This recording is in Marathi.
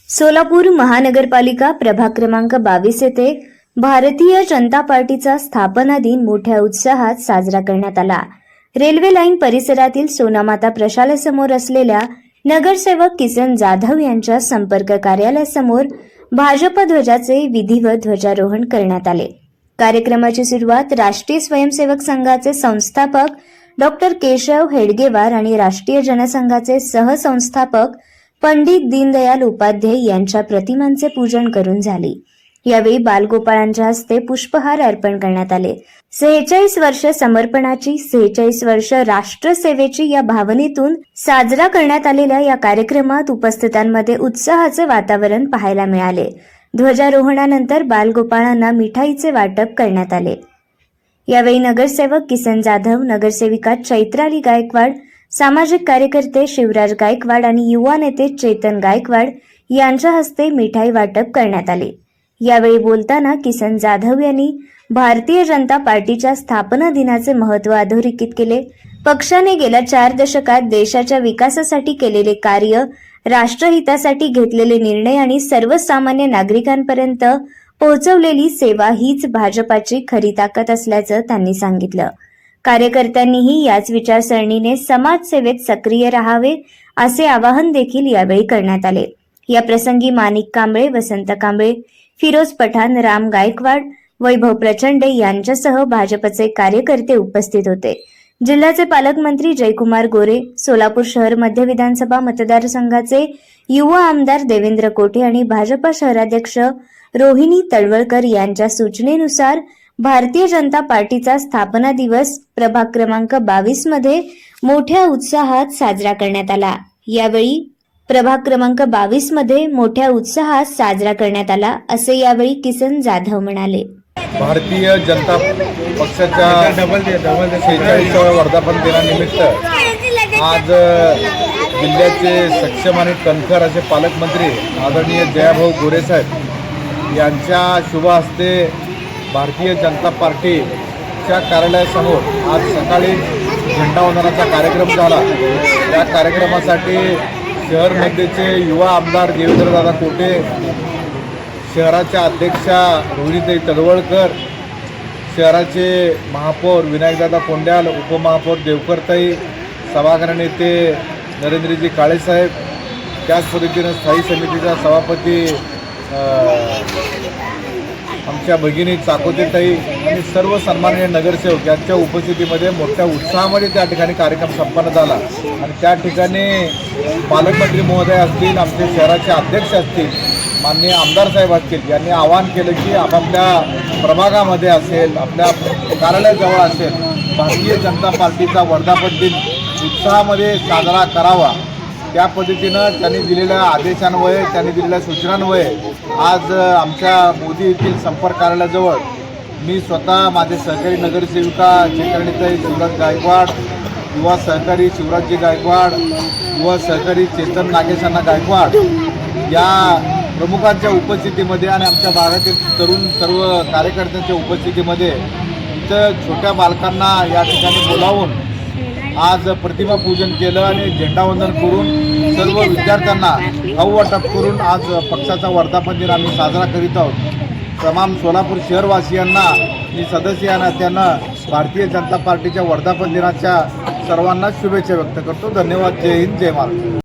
सोलापूर महानगरपालिका प्रभाग क्रमांक 22 येथे भारतीय जनता पार्टीचा स्थापना दिन मोठ्या उत्साहात साजरा करण्यात आला। रेल्वे लाईन परिसरातील सोनामाता प्रशालेसमोर असलेल्या नगरसेवक किसन जाधव यांच्या संपर्क कार्यालयासमोर भाजप ध्वजाचे विधिवत ध्वजारोहण करण्यात आले। कार्यक्रमाची सुरुवात राष्ट्रीय स्वयंसेवक संघाचे संस्थापक डॉक्टर केशव हेडगेवार आणि राष्ट्रीय जनसंघाचे सहसंस्थापक पंडित दीनदयाल उपाध्याय यांच्या प्रतिमांचे पूजन करून झाली। यावेळी बालगोपाळांच्या हस्ते पुष्पहार अर्पण करण्यात आले। 46 वर्ष समर्पणाची, 46 वर्ष राष्ट्रसेवेची या भावनेतून साजरा करण्यात आलेल्या या कार्यक्रमात उपस्थितांमध्ये उत्साहाचे वातावरण पाहायला मिळाले। ध्वजारोहणानंतर बालगोपाळांना मिठाईचे वाटप करण्यात आले। यावेळी नगरसेवक किसन जाधव, नगरसेविका चैत्राली गायकवाड, सामाजिक कार्यकर्ते शिवराज गायकवाड आणि युवा नेते चेतन गायकवाड यांच्या हस्ते मिठाई वाटप करण्यात आले। यावेळी बोलताना किसन जाधव यांनी भारतीय जनता पार्टीच्या स्थापना दिनाचे महत्त्व अधोरेखित केले। पक्षाने गेल्या 4 दशकात देशाच्या विकासासाठी केलेले कार्य, राष्ट्रहितासाठी घेतलेले निर्णय आणि सर्वसामान्य नागरिकांपर्यंत पोहोचवलेली सेवा हीच भाजपाची खरी ताकद असल्याचं त्यांनी सांगितलं। कार्यकर्त्यांनीही याच विचारसरणीने समाजसेवेत सक्रिय राहावे असे आवाहन देखील यावेळी करण्यात आले। या प्रसंगी माणिक कांबळे, वसंत कांबळे, फिरोज पठाण, राम गायकवाड, वैभव प्रचंड यांच्यासह भाजपचे कार्यकर्ते उपस्थित होते। जिल्ह्याचे पालकमंत्री जयकुमार गोरे, सोलापूर शहर मध्य विधानसभा मतदारसंघाचे युवा आमदार देवेंद्र कोठे आणि भाजपा शहराध्यक्ष रोहिणी तळवळकर यांच्या सूचनेनुसार भारतीय जनता पार्टीचा स्थापना दिवस प्रभाग क्रमांक 22 मध्ये मोठ्या उत्साहात साजरा करण्यात आला। यावेळी प्रभाग क्रमांक 22 मध्ये मोठ्या उत्साहात साजरा करण्यात आला असे यावेळी किसन जाधव म्हणाले। भारतीय जनता पक्षाच्या 46व्या वर्धापन दिनानिमित्त आज जिल्ह्याचे सक्षम आणि कणखर असे पालकमंत्री आदरणीय जयाभाऊ गोरे साहेब यांच्या शुभ हस्ते भारतीय जनता पार्टीच्या कार्यालयासमोर आज सकाळी झेंडावंदनाचा कार्यक्रम झाला। या कार्यक्रमासाठी शहरमध्येचे युवा आमदार देवेंद्रदादा कोठे, शहराच्या अध्यक्षा रोहिणीताई तळवळकर, शहराचे महापौर विनायकदादा कोंड्याल, उपमहापौर देवकरताई, सभागृह नेते नरेंद्रजी काळेसाहेब, त्याच पद्धतीनं स्थायी समितीचा सभापती आमच्या भगिनी चाकोतेताई आणि सर्व सन्माननीय नगरसेवक यांच्या उपस्थितीमध्ये मोठ्या उत्साहामध्ये त्या ठिकाणी कार्यक्रम संपन्न झाला। आणि त्या ठिकाणी पालकमंत्री महोदय असतील, आमचे शहराचे अध्यक्ष असतील, माननीय आमदार साहेब असतील, यांनी आवाहन केलं की आपापल्या प्रभागामध्ये असेल, आपल्या कार्यालयाजवळ असेल, भारतीय जनता पार्टीचा वर्धापन दिन उत्साहामध्ये साजरा करावा। त्या पद्धतीनं त्यांनी दिलेल्या आदेशान्वये, त्यांनी दिलेल्या सूचनान्वये आज आमच्या मोदी येथील संपर्क कार्यालयाजवळ मी स्वतः, माझे सहकारी नगरसेविका चैत्रालीताई शिवराज गायकवाड, युवा सहकारी शिवराजजी गायकवाड, युवा सहकारी चेतन नागेशांना गायकवाड या प्रमुखांच्या उपस्थितीमध्ये आणि आमच्या भागातील तरुण सर्व कार्यकर्त्यांच्या उपस्थितीमध्ये इथं छोट्या बालकांना या ठिकाणी बोलावून आज प्रतिमा पूजन केलं आणि झेंडावंदन करून सर्व विद्यार्थ्यांना खाऊ वाटप करून आज पक्षाचा वर्धापन दिन आम्ही साजरा करीत आहोत। तमाम सोलापूर शहरवासियांना मी सदस्य या नात्यानं भारतीय जनता पार्टीच्या वर्धापन दिनाच्या सर्वांना शुभेच्छा व्यक्त करतो। धन्यवाद। जय हिंद, जय महाराष्ट्र।